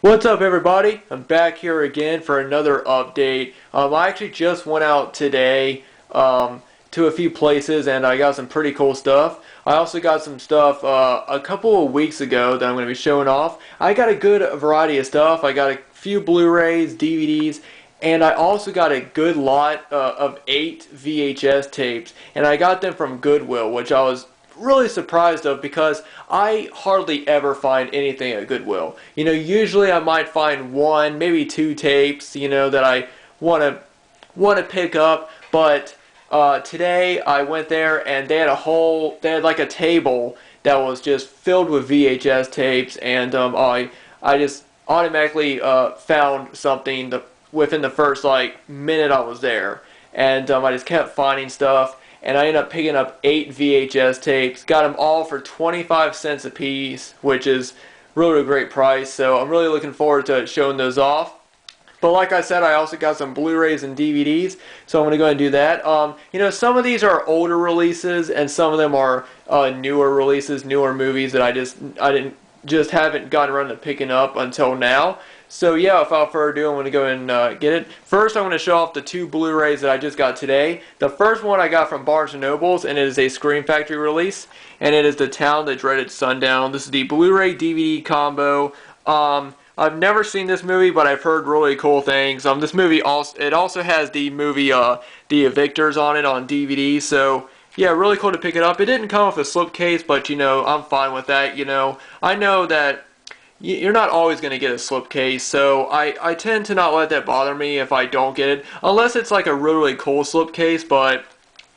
What's up, everybody? I'm back here again for another update. I actually just went out today to a few places and I got some pretty cool stuff. I also got some stuff a couple of weeks ago that I'm going to be showing off. I got a good variety of stuff. I got a few Blu-rays, DVDs, and I also got a good lot of 8 VHS tapes. And I got them from Goodwill, which I was really surprised of because I hardly ever find anything at Goodwill. Usually I might find one, maybe two tapes, that I want to pick up, but today I went there and they had like a table that was just filled with VHS tapes, and I just automatically found something within the first like minute I was there, and I just kept finding stuff. And I ended up picking up 8 VHS tapes. Got them all for 25 cents a piece, which is really a great price. So I'm really looking forward to showing those off. But like I said, I also got some Blu-rays and DVDs, so I'm going to go ahead and do that. Some of these are older releases, and some of them are newer releases, newer movies that I haven't gotten around to picking up until now. So yeah, without further ado, I'm going to go and get it. First, I'm going to show off the 2 Blu-rays that I just got today. The first one I got from Barnes & Noble's, and it is a Scream Factory release, and it is The Town That Dreaded Sundown. This is the Blu-ray DVD combo. I've never seen this movie, but I've heard really cool things. This movie also has the movie The Evictors on it on DVD, so yeah, really cool to pick it up. It didn't come with a slipcase, but I'm fine with that. I know that you're not always going to get a slipcase, so I tend to not let that bother me if I don't get it, unless it's like a really cool slipcase. But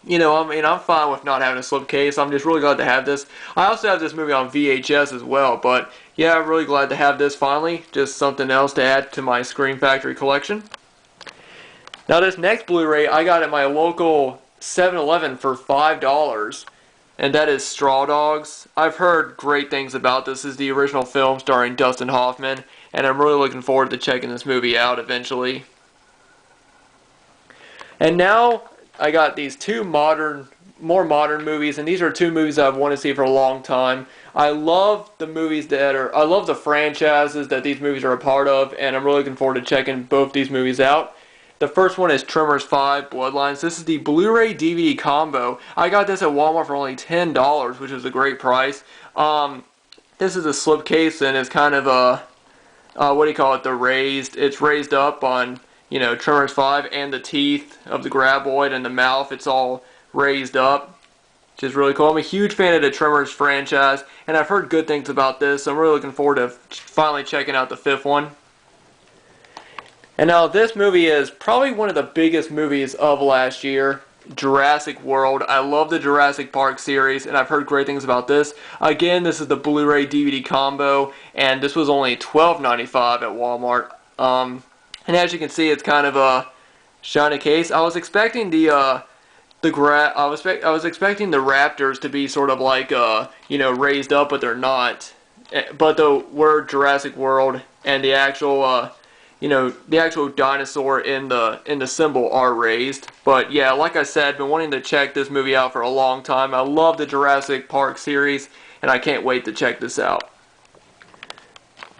I'm fine with not having a slipcase. I'm just really glad to have this. I also have this movie on VHS as well, but yeah, I'm really glad to have this finally. Just something else to add to my Scream Factory collection. Now this next Blu-ray I got at my local 7-Eleven for $5. And that is Straw Dogs. I've heard great things about this. This is the original film starring Dustin Hoffman, and I'm really looking forward to checking this movie out eventually. And now I got these 2 more modern movies, and these are 2 movies I've wanted to see for a long time. I love the franchises that these movies are a part of, and I'm really looking forward to checking both these movies out. The first one is Tremors 5 Bloodlines. This is the Blu-ray DVD combo. I got this at Walmart for only $10, which is a great price. This is a slipcase, and it's kind of it's raised up on, Tremors 5, and the teeth of the graboid and the mouth, it's all raised up, which is really cool. I'm a huge fan of the Tremors franchise, and I've heard good things about this, so I'm really looking forward to finally checking out the 5th one. And now this movie is probably one of the biggest movies of last year, Jurassic World. I love the Jurassic Park series, and I've heard great things about this. Again, this is the Blu-ray DVD combo, and this was only $12.95 at Walmart. And as you can see, it's kind of a shiny case. I was expecting I was expecting the Raptors to be sort of like raised up, but they're not. But the word Jurassic World and the actual the actual dinosaur in the symbol are raised. But yeah, like I said, been wanting to check this movie out for a long time. I love the Jurassic Park series, and I can't wait to check this out.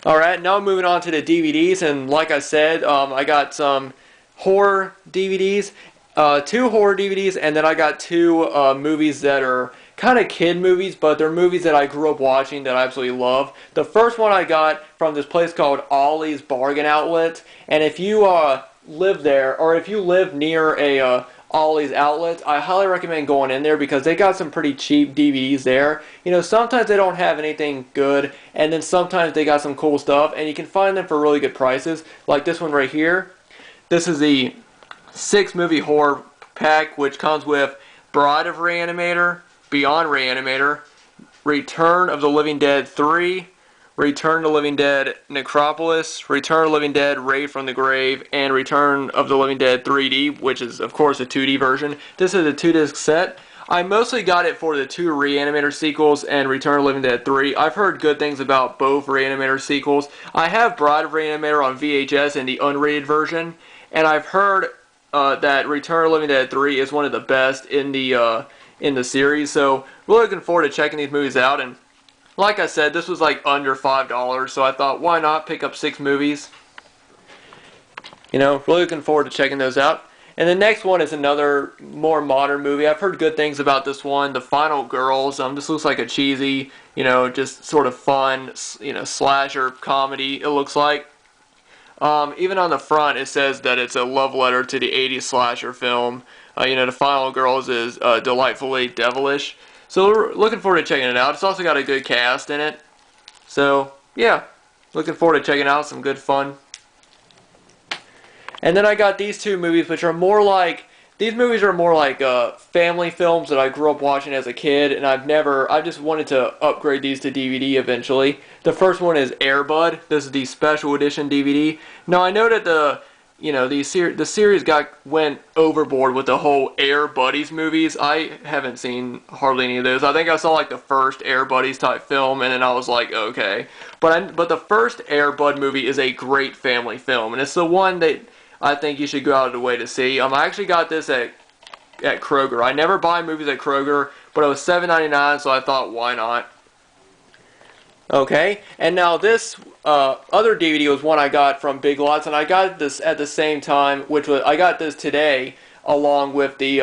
Alright, now moving on to the DVDs, and like I said, I got some horror DVDs, 2 horror DVDs, and then I got 2 movies that are kind of kid movies, but they're movies that I grew up watching that I absolutely love. The first one I got from this place called Ollie's Bargain Outlet, and if you live there, or if you live near a Ollie's outlet, I highly recommend going in there because they got some pretty cheap DVDs there. Sometimes they don't have anything good, and then sometimes they got some cool stuff, and you can find them for really good prices, like this one right here. This is the 6-movie horror pack, which comes with Bride of Reanimator, Beyond Reanimator, Return of the Living Dead 3, Return of the Living Dead Necropolis, Return of the Living Dead Raid from the Grave, and Return of the Living Dead 3D, which is of course a 2D version. This is a 2-disc set. I mostly got it for the 2 Reanimator sequels and Return of the Living Dead 3. I've heard good things about both Reanimator sequels. I have Bride of Reanimator on VHS in the unrated version, and I've heard that Return of the Living Dead 3 is one of the best in the series. So really looking forward to checking these movies out. And Like I said, this was like under $5, so I thought, why not pick up 6 movies? You know, really looking forward to checking those out. And the next one is another more modern movie. I've heard good things about this one, The Final Girls. This looks like a cheesy, you know, just sort of fun, you know, slasher comedy, it looks like. Even on the front, it says that it's a love letter to the 80s slasher film. You know, The Final Girls is delightfully devilish. So we're looking forward to checking it out. It's also got a good cast in it. So, yeah, looking forward to checking out some good fun. And then I got these 2 movies, which are more like, these movies are more like family films that I grew up watching as a kid, and I just wanted to upgrade these to DVD eventually. The first one is Air Bud. This is the special edition DVD. Now I know that the series went overboard with the whole Air Buddies movies. I haven't seen hardly any of those. I think I saw like the first Air Buddies type film, and then I was like, okay. But the first Air Bud movie is a great family film, and it's the one that I think you should go out of the way to see. I actually got this at Kroger. I never buy movies at Kroger, but it was $7.99, so I thought, why not? Okay, and now this other DVD was one I got from Big Lots, and I got this at the same time, I got this today along with the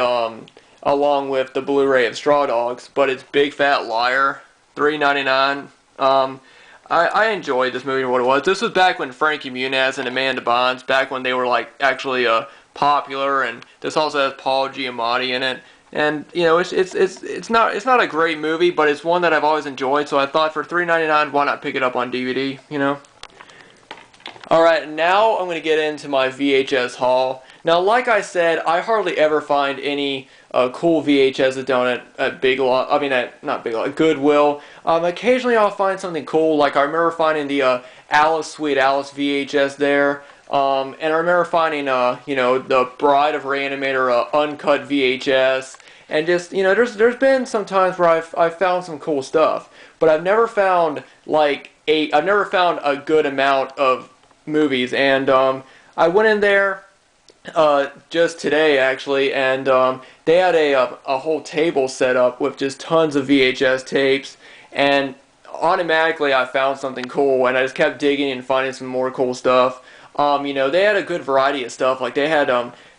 Blu-ray of Straw Dogs, but it's Big Fat Liar, $3.99. I enjoyed this movie for what it was. This was back when Frankie Muniz and Amanda Bynes, back when they were like actually popular, and this also has Paul Giamatti in it. And you know, it's not a great movie, but it's one that I've always enjoyed. So I thought for $3.99, why not pick it up on DVD? You know. All right, now I'm going to get into my VHS haul. Now, like I said, I hardly ever find any cool VHSs down at Big Lot. I mean, not Big Lot, Goodwill. Occasionally, I'll find something cool. Like I remember finding the Alice Sweet Alice VHS there, and I remember finding you know, the Bride of Reanimator uncut VHS. And just, you know, there's been some times where I've found some cool stuff, but I've never found a good amount of movies. And I went in there just today actually, and they had a whole table set up with just tons of VHS tapes, and automatically I found something cool, and I just kept digging and finding some more cool stuff. You know, they had a good variety of stuff. Like they had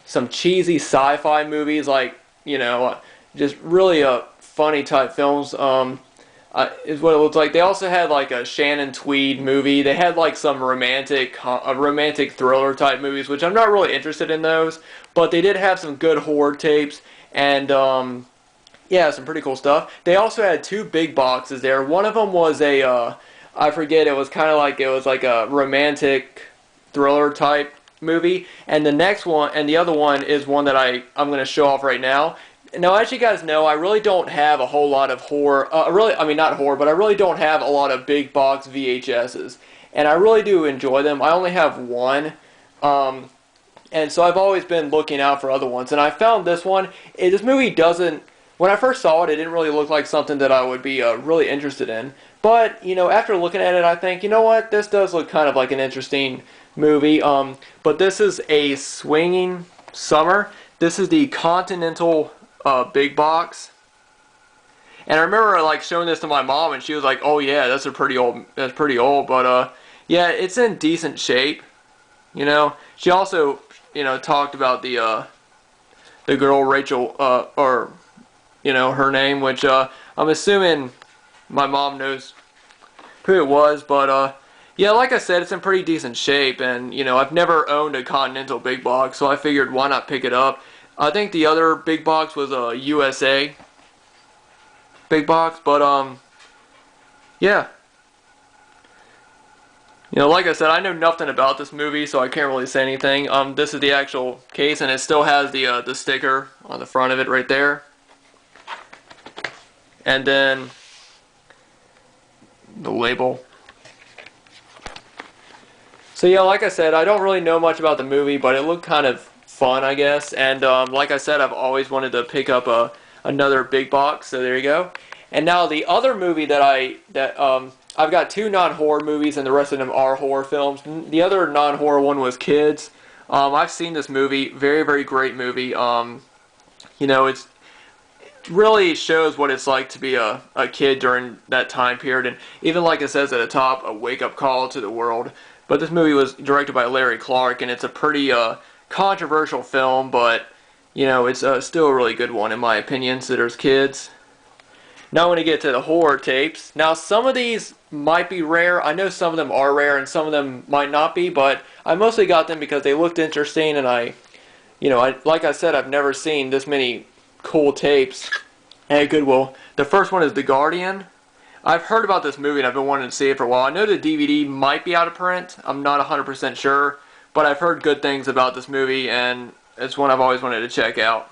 some cheesy sci-fi movies, like, you know, just really funny type films. Is what it looks like. They also had like a Shannon Tweed movie. They had like some romantic thriller type movies, which I'm not really interested in those. But they did have some good horror tapes, and yeah, some pretty cool stuff. They also had 2 big boxes there. One of them was I forget. It was like a romantic thriller type movie, and the other one is one that I'm going to show off right now. Now, as you guys know, I really don't have a whole lot of horror, not horror, but I really don't have a lot of big box VHSs, and I really do enjoy them. I only have one, and so I've always been looking out for other ones, and I found this one. This movie doesn't, when I first saw it, it didn't really look like something that I would be really interested in, but, you know, after looking at it, I think, you know what, this does look kind of like an interesting movie, but this is A Swinging Summer. This is the Continental big box, and I remember like showing this to my mom, and she was like, "Oh yeah, that's pretty old, but yeah, it's in decent shape." You know, she also, you know, talked about the girl Rachel, or you know, her name, which I'm assuming my mom knows who it was, but yeah, like I said, it's in pretty decent shape, and you know, I've never owned a Continental big box, so I figured why not pick it up. I think the other big box was a USA big box, but yeah. You know, like I said, I know nothing about this movie, so I can't really say anything. This is the actual case, and it still has the sticker on the front of it right there. And then the label. So yeah, like I said, I don't really know much about the movie, but it looked kind of fun, I guess. And like I said, I've always wanted to pick up another big box, so there you go. And now the other movie that I've got 2 non-horror movies, and the rest of them are horror films. The other non-horror one was Kids. I've seen this movie, very, very great movie. You know, really shows what it's like to be a kid during that time period, and even like it says at the top, a wake-up call to the world. But this movie was directed by Larry Clark, and it's a pretty controversial film, but you know, it's still a really good one in my opinion, so there's kids. Now I want to get to the horror tapes. Now some of these might be rare. I know some of them are rare and some of them might not be, but I mostly got them because they looked interesting, and like I said, I've never seen this many cool tapes at Goodwill. The first one is The Guardian. I've heard about this movie and I've been wanting to see it for a while. I know the DVD might be out of print. I'm not 100% sure, but I've heard good things about this movie and it's one I've always wanted to check out.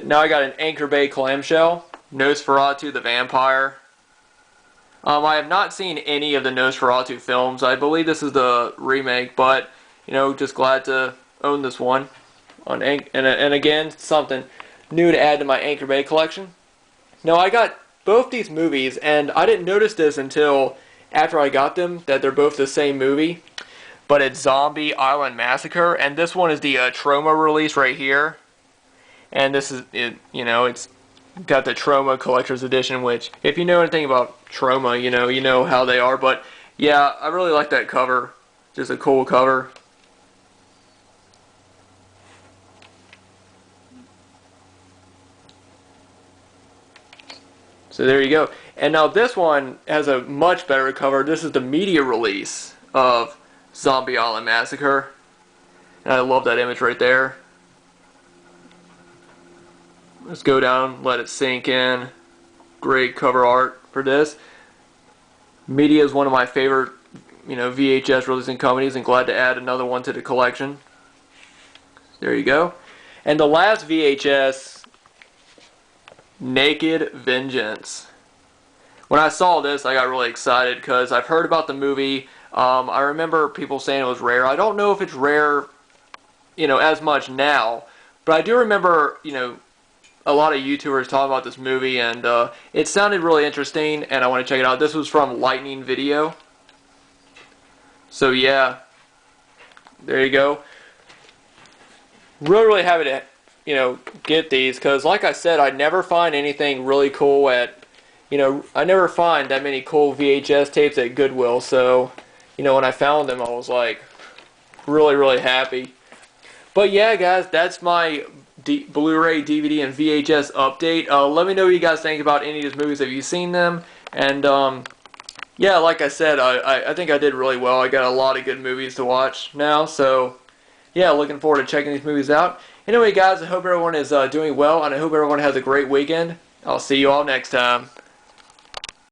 Now I got an Anchor Bay clamshell, Nosferatu the Vampire. I have not seen any of the Nosferatu films. I believe this is the remake, but you know, just glad to own this one. And again, something new to add to my Anchor Bay collection. Now I got both these movies, and I didn't notice this until after I got them, that they're both the same movie. But it's Zombie Island Massacre, and this one is the Troma release right here. And this is it. You know, it's got the Troma Collector's Edition, which, if you know anything about Troma, you know how they are. But yeah, I really like that cover. Just a cool cover. So there you go. And now this one has a much better cover. This is the media release of Zombie Island Massacre. And I love that image right there. Let's go down, let it sink in. Great cover art for this. Media is one of my favorite, VHS releasing companies, and glad to add another one to the collection. There you go. And the last VHS, Naked Vengeance. When I saw this, I got really excited because I've heard about the movie. I remember people saying it was rare. I don't know if it's rare, as much now, but I do remember, a lot of YouTubers talking about this movie, and it sounded really interesting, and I want to check it out. This was from Lightning Video. So yeah, there you go. Really happy to get these, because like I said, I never find anything really cool at, I never find that many cool VHS tapes at Goodwill, so, when I found them, I was like, really happy. But yeah, guys, that's my Blu-ray, DVD, and VHS update. Let me know what you guys think about any of these movies. Have you seen them? And, yeah, like I said, I think I did really well. I got a lot of good movies to watch now, so, yeah, looking forward to checking these movies out. Anyway, guys, I hope everyone is doing well, and I hope everyone has a great weekend. I'll see you all next time.